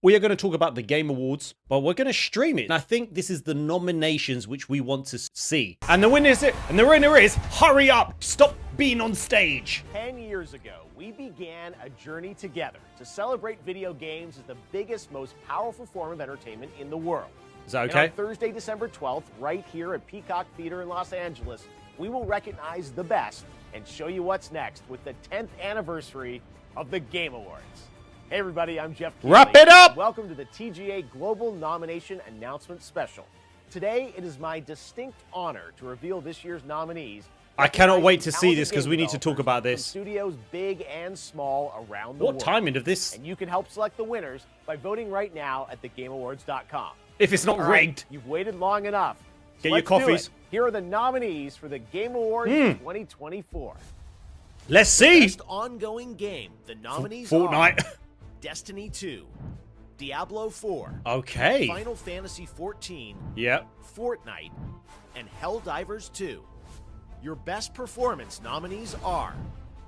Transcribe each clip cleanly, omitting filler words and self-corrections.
We are going to talk about the Game Awards, but we're going to stream it. And I think this is the nominations which we want to see. And the winner is, hurry up, stop being on stage. 10 years ago, we began a journey together to celebrate video games as the biggest, most powerful form of entertainment in the world. Is that okay? And on Thursday, December 12th, right here at Peacock Theater in Los Angeles, we will recognize the best and show you what's next with the 10th anniversary of the Game Awards. Hey everybody, I'm Jeff Keighley. Wrap it up! Welcome to the TGA Global Nomination Announcement Special. Today, it is my distinct honor to reveal this year's nominees. I cannot wait to see this because we need to talk about this. Studios big and small around the world. What timing of this? And you can help select the winners by voting right now at thegameawards.com. If it's not rigged. You've waited long enough. Get your coffees. Here are the nominees for the Game Awards 2024. Let's see. Best ongoing game. The nominees Fortnite. are Destiny 2, Diablo 4, Okay. Final Fantasy 14, Yep. Fortnite, and Helldivers 2. Your best performance nominees are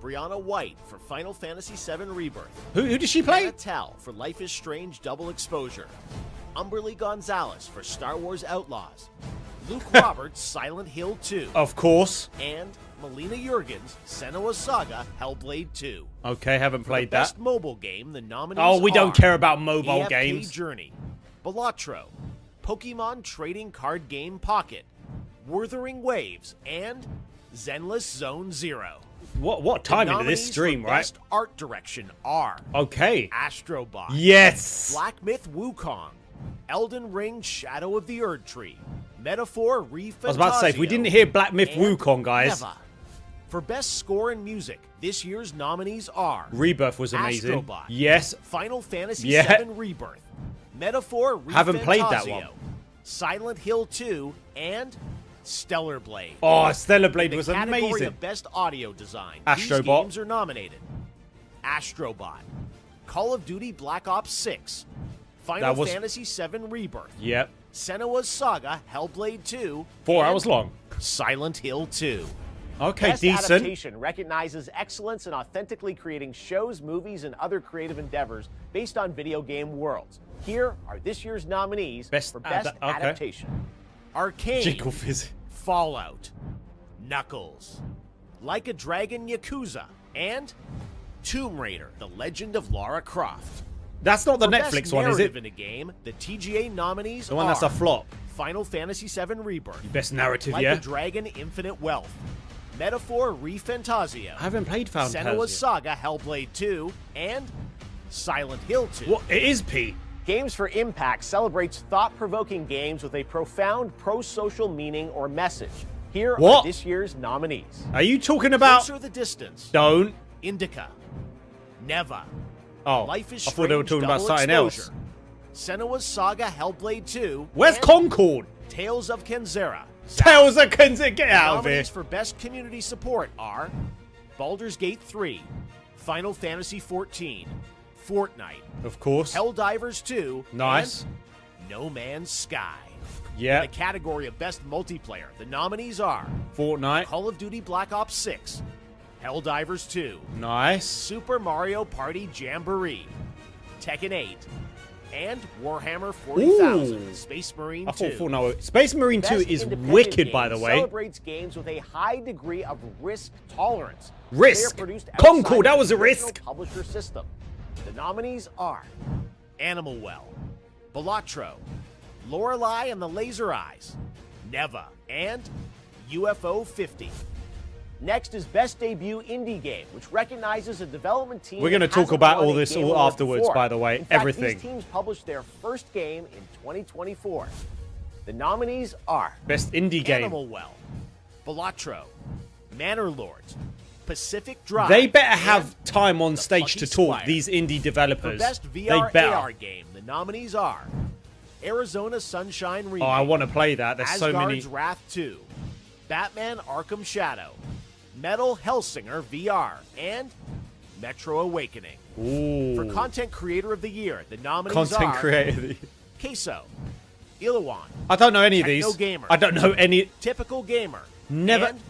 Brianna White for Final Fantasy VII Rebirth. Who does she play? Anna Tell for Life is Strange Double Exposure. Umberly Gonzalez for Star Wars Outlaws. Luke Roberts, Silent Hill 2. Of course. And Melina Jurgens, Senua's Saga, Hellblade 2. Okay, haven't played that. Best mobile game, the nominees Oh, we don't are care about mobile EFK games. Journey, Balatro, Pokemon Trading Card Game Pocket, Wuthering Waves, and Zenless Zone Zero. What timing of this stream, right? Best art direction are Okay. Astrobot, Yes. Black Myth Wukong, Elden Ring Shadow of the Erdtree, Metaphor Refantasio. I was about to say, if we didn't hear Black Myth Wukong, guys. Neva. For best score and music, this year's nominees are Rebirth was amazing. Astrobot, Yes. Final Fantasy Yeah. VII Rebirth, Metaphor Refantasio, Haven't played that one. Silent Hill 2, and Stellar Blade. Oh, Stellar Blade In was the category amazing. of best audio design, Astrobot. these games are nominated: Astrobot, Call of Duty Black Ops 6, Final Fantasy VII Rebirth, Yep. Senua's Saga Hellblade 2, 4 and hours long. Silent Hill 2. Okay, Best decent. Adaptation recognizes excellence in authentically creating shows, movies, and other creative endeavors based on video game worlds. Here are this year's nominees for Best Adaptation. Arcane, Jingle Fizz. Fallout, Knuckles, Like a Dragon Yakuza, and Tomb Raider, The Legend of Lara Croft. That's not the For Netflix best one, is narrative it? in a game, the TGA nominees The one that's a flop. Final Fantasy VII Rebirth, Best narrative, Like yeah. a Dragon Infinite Wealth, Metaphor Refantasio, I haven't played Senua's Fantasia. Saga Hellblade 2, and Silent Hill 2. What? It is Pete. Games for Impact celebrates thought-provoking games with a profound pro-social meaning or message. Here What? are this year's nominees. Are you talking about... Closer the Distance, Don't. Indica, Neva, Oh, Life is I thought they were Strange talking about Double something else. Exposure, Senua's Saga Hellblade 2, Where's and Concord? Tales of Kenzera. Tales of Kenzera. Get out of here. Nominees for Best Community Support are Baldur's Gate 3, Final Fantasy 14, Fortnite, Of course. Helldivers 2, Nice. and No Man's Sky. Yeah. In the category of Best Multiplayer, the nominees are Fortnite. Call of Duty Black Ops 6, Helldivers 2, Nice. Super Mario Party Jamboree, Tekken 8, and Warhammer 40,000, Ooh. Space Marine 2. I thought Fortnite. Space Marine 2 Best is independent wicked, by game the way. Celebrates games with a high degree of risk tolerance. Risk. They are produced Concord, outside that was the a traditional risk. Publisher system. The nominees are Animal Well, Balatro, Lorelei and the Laser Eyes, Neva, and UFO 50. Next is Best Debut Indie Game, which recognizes a development team. We're going to that talk hasn't about won all a this Game all Award afterwards, before. by the way. In fact, Everything. These teams published their first game in 2024. The nominees are Best indie game. Animal Well, Balatro, Manor Lords, Pacific Drive. They better and have time on The stage Lucky to talk, Squire. these indie For developers. Best They VR better. AR game, the nominees are Arizona Sunshine Remake, Oh, I want to play that. There's so many. Asgard's Wrath 2, Batman Arkham Shadow, Metal Hellsinger VR, and Metro Awakening. Ooh. For Content Creator of the Year, the nominees Content are creator. Queso, Illawan, I don't know any of these. Techno Gamer. I don't know any. Typical Gamer, Never- and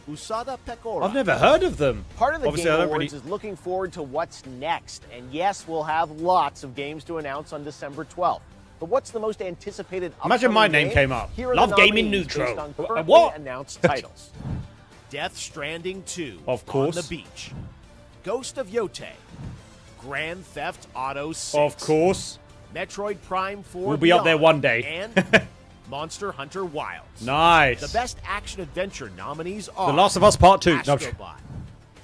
Usada Pecora. I've never heard of them. Part of the Obviously, Game I don't Awards really... is looking forward to what's next. And yes, we'll have lots of games to announce on December 12th. But what's the most anticipated Imagine my upcoming name game? came up. Here are Love the Gaming nominees Neutral. based on currently What? announced titles. Death Stranding 2. Of course. On the Beach. Ghost of Yote. Grand Theft Auto 6. Of course. Metroid Prime 4 We'll be up there Beyond, one day. And Monster Hunter Wilds. Nice. The best action-adventure nominees are The Last of Us Part 2. No. Astrobot,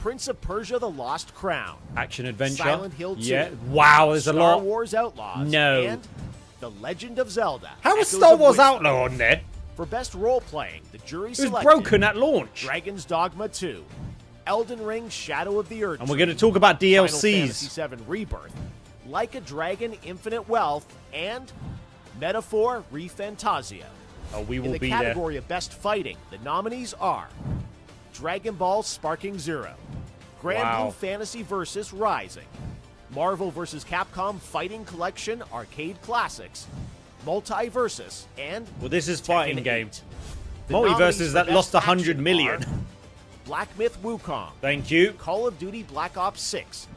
Prince of Persia: The Lost Crown, Action adventure. Silent Hill 2, Yeah. Wow, there's a Star lot. Wars Outlaws, No. and The Legend of Zelda. How is Echoes Star of Wars Wisdom. Outlaw on there? For best role-playing, the jury It was selected broken at launch. Dragon's Dogma 2, Elden Ring: Shadow of the Earth, And we're going to talk about Final Fantasy DLCs. VII Rebirth, Like a Dragon: Infinite Wealth, and Metaphor: ReFantazio. Oh, we In will the be there. category of Best Fighting, the nominees are Dragon Ball Sparking Zero, Grand Wow. Blue Fantasy vs. Rising, Marvel vs. Capcom Fighting Collection Arcade Classics, Multiversus, and Well, this is Tekken fighting game. 8. The Multiverses nominees that for lost Best 100 Action million. are Black Myth Wukong, Thank you. Call of Duty Black Ops 6,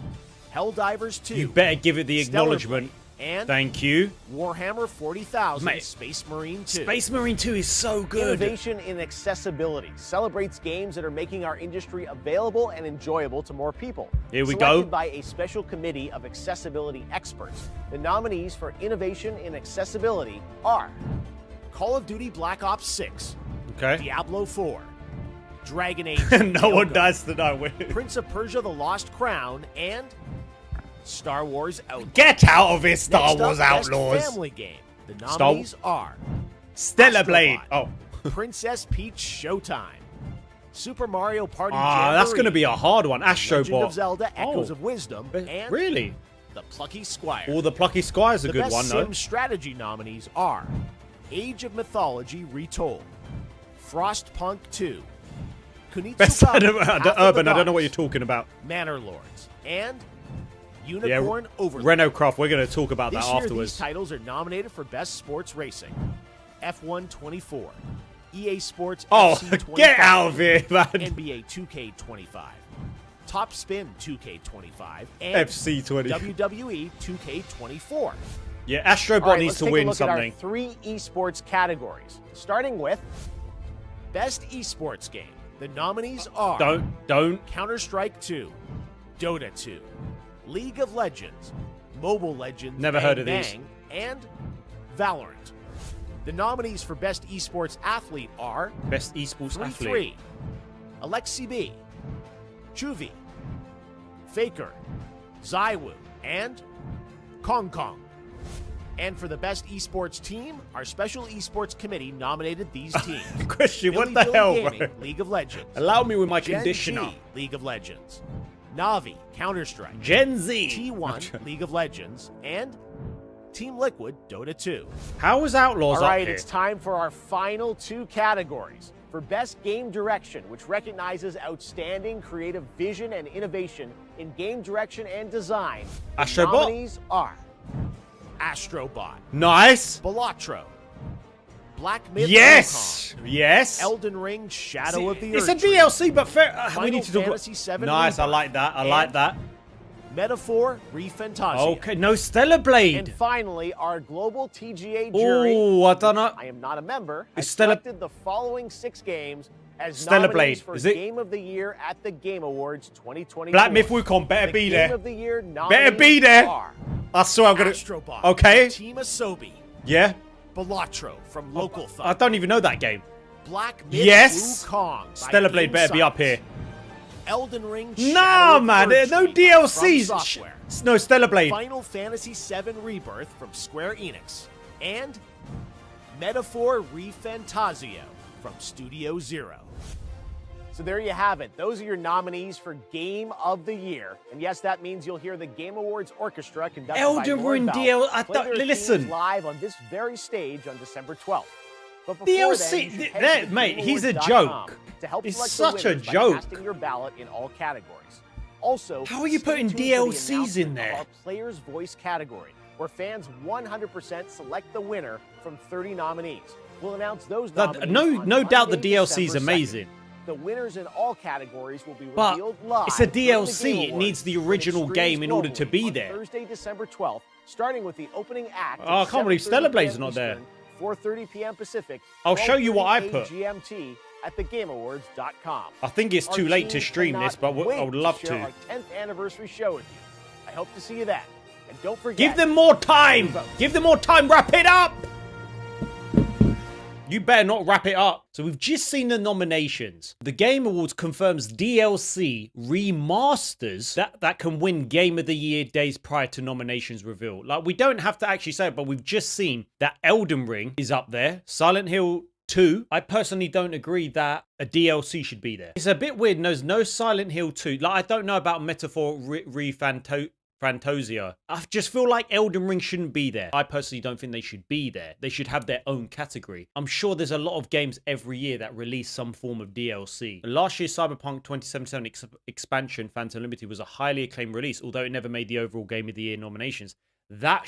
Helldivers 2, You better give it the Stellar acknowledgement. Blade, and Thank you. Warhammer 40,000 Mate, Space Marine 2. Space Marine 2 is so good. Innovation in accessibility celebrates games that are making our industry available and enjoyable to more people. Here we Selected go. by a special committee of accessibility experts. The nominees for innovation in accessibility are Call of Duty Black Ops 6, Okay. Diablo 4, Dragon Age, No one Yoga, dies tonight. Prince of Persia: The Lost Crown, and Star Wars Outlaws. Get out of here, Star Next up, Wars Best Outlaws. Family game. The nominees are Stellar Blade. Astrobot, Oh. Princess Peach Showtime, Super Mario Party That's going to be a hard one. Legend of Astrobot. Zelda Echoes Oh. of Wisdom, and Really? The Plucky Squire. All the Plucky Squire's a the good best one, though. sim strategy nominees are Age of Mythology Retold, Frostpunk 2, Kunitsu Best Baba, the Path of the Urban, I don't know what Gods, you're talking about. Manor Lords, and Yeah, Unicorn Overlord. Renault Craft, we're going to talk about This that year, afterwards. these titles are nominated for Best Sports Racing, F1 24, EA Sports Oh, FC 25, get out of here, man. NBA 2K25, Top Spin 2K25, and FC 20. WWE 2K24. Yeah, Astrobot All right, needs let's to take a win look at our something. 3 esports categories, starting with Best Esports Game. The nominees are Don't. Counter-Strike 2, Dota 2, League of Legends, Mobile Legends, Never Bang heard of these. Bang, and Valorant. The nominees for Best Esports Athlete are Best esports athlete. 3-3, Alexi B, Chuvi, Faker, Zaiwu, and Kong Kong. And for the Best Esports Team, our Special Esports Committee nominated these teams. Question, what Billy the Billy hell, Gaming, bro? League of Legends. Allow me with my Gen conditioner. G, League of Legends. Navi, Counter-Strike. Gen Z. T1, League of Legends. And Team Liquid, Dota 2. How was Outlaws All right, up here? it's time for our final 2 categories. For Best Game Direction, which recognizes outstanding creative vision and innovation in game direction and design. The Astrobot. nominees are Astrobot, Nice. Balatro, Black Myth Yes. Yes. Wukong, Elden Ring: Shadow of the It's a Earth Tree, DLC, but fair. We Final need to talk Fantasy about. VII Nice. I Rebirth, like that. I like and that. Metaphor: ReFantazio. Okay. No Stellar Blade. And finally, our global TGA jury. Oh, I don't know. I am not a member. I Is Stellar- selected the following 6 games as Stellar nominees Blade. for Is it- Game of the Year at the Game Awards 2024. Black Myth Wukong better The be Game there. of the Year Better be nominees there. are I swear I'm gonna. Astrobot, Okay. Team Asobi, Yeah. Balatro from Local Thumb, I don't even know that game. Black Myth Yes. Wukong by Stellar Blade Game better be up Science, here. Elden Ring: No, Shadow of the man. There's Earth no Tree by DLCs. From Software. No Stellar Blade. Final Fantasy VII Rebirth from Square Enix, and Metaphor: ReFantazio from Studio Zero. So there you have it. Those are your nominees for Game of the Year. And yes, that means you'll hear the Game Awards Orchestra conducted by Elden Lord Ring Bell I play thought. their Listen. themes live on this very stage on December 12th. But before DLC then, you should head to mate, he's a thegameawards.com joke. to help He's select such the a winners by joke. casting your ballot in all categories. Also, How are you stay putting tuned for the DLCs in announcement there? of our Player's Voice category, where fans 100% select the winner from 30 nominees. We'll announce those nominees No on doubt the Monday, DLC is December 2nd. amazing. The winners in all categories will be But revealed live. it's a during the DLC. Game It Awards, needs the when it original streams game in order to globally be on there. Thursday, December 12th, starting with the opening act. Oh, I at can't believe 7:30 Stellar Blade's p.m. not there. Eastern, 4:30 p.m. Pacific. I'll show you what I 12:30 put. GMT at thegameawards.com. I think it's too Our late to team stream this, cannot but wait I would love share to. our 10th anniversary show with you. I hope to see you then. And don't forget, Give them more time! Give them more time! Wrap it up! You better not wrap it up. So we've just seen the nominations. The Game Awards confirms DLC remasters that can win Game of the Year days prior to nominations reveal. Like, we don't have to actually say it, but we've just seen that Elden Ring is up there. Silent Hill 2. I personally don't agree that a DLC should be there. It's a bit weird. There's no Silent Hill 2. Like, I don't know about Metaphor Fantasia. I just feel like Elden Ring shouldn't be there. I personally don't think they should be there. They should have their own category. I'm sure there's a lot of games every year that release some form of DLC. Last year's Cyberpunk 2077 expansion, Phantom Liberty, was a highly acclaimed release, although it never made the overall Game of the Year nominations. That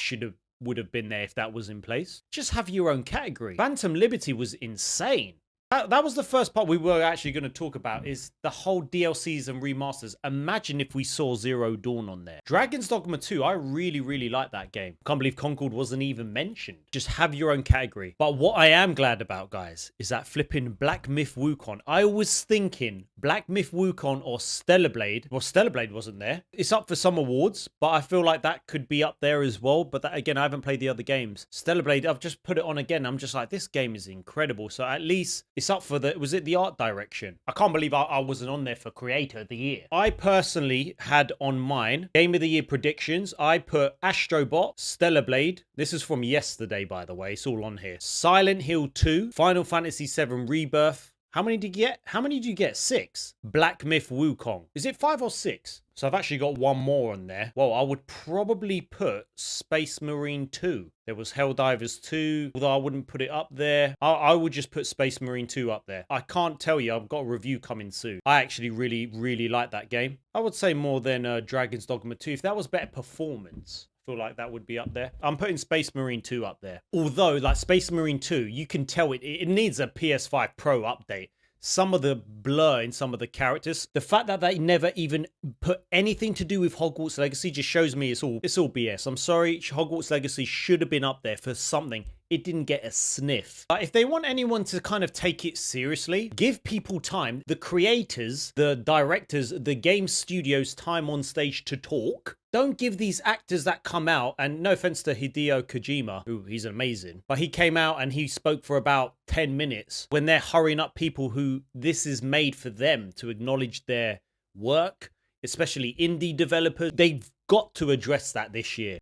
would have been there if that was in place. Just have your own category. Phantom Liberty was insane. That was the first part we were actually going to talk about, is the whole DLCs and remasters. Imagine if we saw Zero Dawn on there. Dragon's Dogma 2, I really, really like that game. Can't believe Concord wasn't even mentioned. Just have your own category. But what I am glad about, guys, is that flipping Black Myth Wukong. I was thinking Black Myth Wukong or Stellar Blade. Well, Stellar Blade wasn't there. It's up for some awards, but I feel like that could be up there as well. But that, again, I haven't played the other games. Stellar Blade, I've just put it on again. I'm just like, this game is incredible. So at least it's up for was it the art direction? I can't believe I wasn't on there for Creator of the Year. I personally had on mine Game of the Year predictions. I put Astrobot, Stellar Blade. This is from yesterday, by the way. It's all on here. Silent Hill 2, Final Fantasy 7 Rebirth. How many did you get? How many did you get? 6. Black Myth Wukong. Is it 5 or 6? So I've actually got one more on there. Well, I would probably put Space Marine 2. There was Helldivers 2, although I wouldn't put it up there. I would just put Space Marine 2 up there. I can't tell you. I've got a review coming soon. I actually really, really like that game. I would say more than Dragon's Dogma 2. If that was better performance, I feel like that would be up there. I'm putting Space Marine 2 up there. Although, like Space Marine 2, you can tell it needs a PS5 Pro update. Some of the blur in some of the characters. The fact that they never even put anything to do with Hogwarts Legacy just shows me it's all BS. I'm sorry, Hogwarts Legacy should have been up there for something. It didn't get a sniff. But if they want anyone to kind of take it seriously, give people time. The creators, the directors, the game studios time on stage to talk. Don't give these actors that come out, and no offense to Hideo Kojima, who he's amazing, but he came out and he spoke for about 10 minutes when they're hurrying up people who this is made for them to acknowledge their work, especially indie developers. They've got to address that this year.